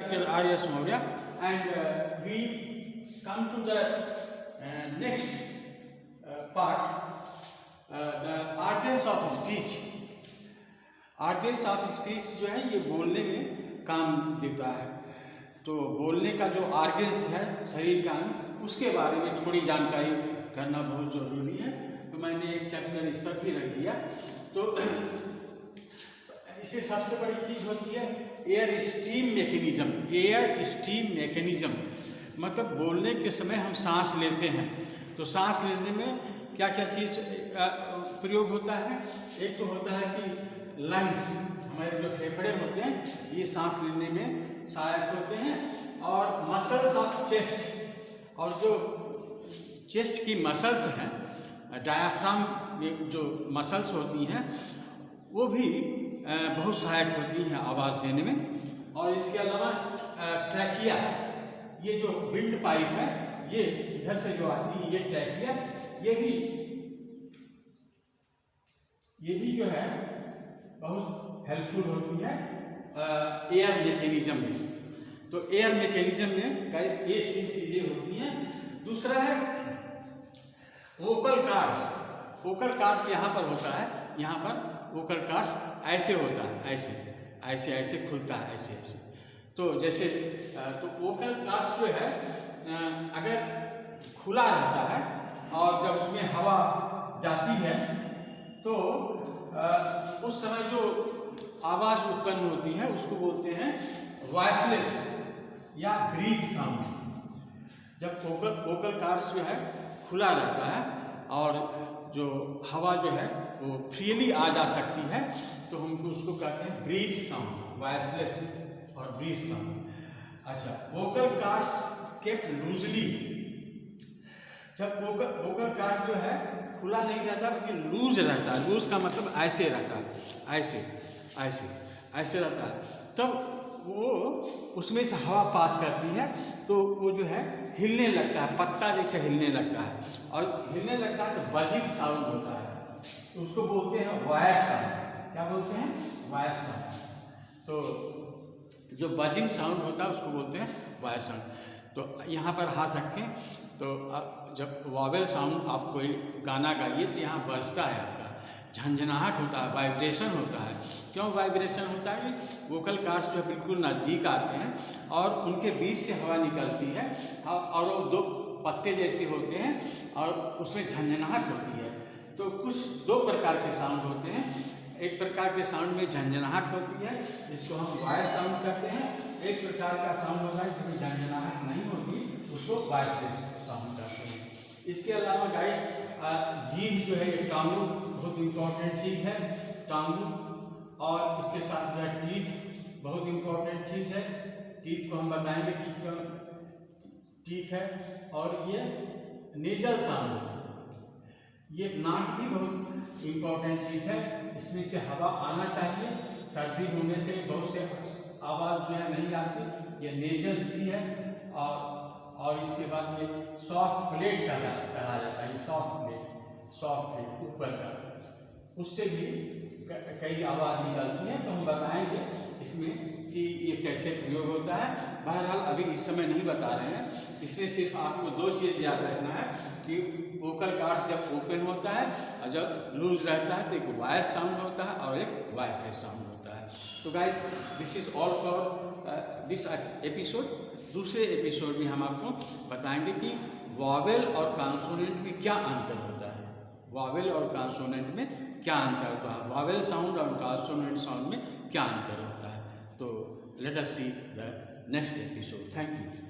Dr. R.S. Maurya, and we come to the next part, the organs of speech. Organs of speech जो है ये बोलने में काम देता है। तो बोलने का जो ऑर्गन्स है शरीर का अंग, उसके बारे में थोड़ी जानकारी करना बहुत ज़रूरी है। तो मैंने एक चैप्टर इस पर भी रख दिया। तो इससे सबसे बड़ी चीज़ होती है air steam mechanism. Air steam mechanism मतलब बोलने के समय हम सांस लेते हैं, तो सांस लेने में क्या क्या चीज़ प्रयोग होता है। एक तो होता है कि लंग्स, हमारे जो फेफड़े होते हैं ये सांस लेने में सहायक होते हैं, और मसल्स ऑफ चेस्ट, और जो चेस्ट की मसल्स हैं, डायाफ्राम में जो मसल्स होती हैं वो भी बहुत सहायक होती हैं आवाज़ देने में। और इसके अलावा ट्रैकिया, ये जो विंड पाइप है ये इधर से जो आती है, ये ट्रैकिया, ये भी जो है बहुत हेल्पफुल होती है एयर मैकेनिज्म में। तो एयर मैकेनिज्म में गाइस ये 3 चीज़ें होती हैं। दूसरा है वोकल कार्ड्स। वोकल कार्ड्स यहाँ पर होता है, यहाँ पर वोकल कार्ड्स ऐसे होता है, ऐसे ऐसे खुलता है, ऐसे। तो जैसे तो वोकल कार्ड्स जो है अगर खुला रहता है और जब उसमें हवा जाती है तो उस समय जो आवाज़ उत्पन्न होती है उसको बोलते हैं वॉइसलेस या ब्रीथ साउंड। जब वोकल कार्ड्स जो है खुला रहता है और जो हवा जो है वो फ्रीली आ जा सकती है, तो हम उसको कहते हैं ब्रीथ साउंड, वॉइसलेस और ब्रीथ साउंड। अच्छा, वोकल कार्ड्स केप्ट लूजली। जब वोकल कार्ड्स जो है खुला नहीं रहता बल्कि लूज रहता है, लूज का मतलब ऐसे रहता है, ऐसे रहता है, तब वो उसमें से हवा पास करती है तो वो जो है हिलने लगता है, पत्ता जैसे हिलने लगता है, और हिलने लगता है तो बजिंग साउंड होता है, तो उसको बोलते हैं वॉइस साउंड। क्या बोलते हैं? Voice sound. तो जो बजिंग साउंड होता है उसको बोलते हैं वॉइस साउंड। तो यहाँ पर हाथ रखें, तो जब वॉवेल साउंड आप कोई गाना गाइए तो यहाँ बजता है, आपका झंझनाहट होता है, वाइब्रेशन होता है। क्यों वाइब्रेशन होता है? वोकल कार्ड्स जो है बिल्कुल नज़दीक आते हैं और उनके बीच से हवा निकलती है और वो 2 पत्ते जैसे होते हैं और उसमें झंझनाहट होती है। तो कुछ 2 प्रकार के साउंड होते हैं। एक प्रकार के साउंड में झंझनाहट होती है जिसको हम वॉइस साउंड कहते हैं। एक प्रकार का साउंड होता है जिसमें झंझनाहट नहीं होती, उसको वॉइसलेस साउंड कहते हैं। इसके अलावा गाइस जीभ जो है, ये टांगू बहुत इम्पोर्टेंट चीज़ है, टांगू, और इसके साथ जो है टीथ बहुत इम्पोर्टेंट चीज़ है। टीथ को हम बताएंगे कि क्यों टीथ है। और ये नेजल साउंड, ये नाक भी बहुत इम्पोर्टेंट चीज़ है, इसमें से हवा आना चाहिए। सर्दी होने से बहुत से आवाज़ जो है नहीं आती, ये नेजल भी है। और इसके बाद ये सॉफ्ट प्लेट कहा जाता है, सॉफ्ट प्लेट ऊपर का, उससे भी कई आवाज़ निकलती है। तो हम बताएंगे इसमें कि ये कैसे प्रयोग होता है। बहरहाल अभी इस समय नहीं बता रहे हैं, इसमें सिर्फ आपको 2 चीज़ याद रखना है कि वोकल कार्ड्स जब ओपन होता है और जब लूज रहता है तो एक वॉइस साउंड होता है और एक वॉइसलेस साउंड होता है। तो guys this is all for this episode. दूसरे एपिसोड में हम आपको बताएंगे कि वॉवेल और कॉन्सोनेंट में क्या अंतर होता है, वॉवेल और कॉन्सोनेंट में क्या अंतर होता है, वॉवेल साउंड और कॉन्सोनेंट साउंड में क्या अंतर होता है। तो let us see the next episode. Thank you.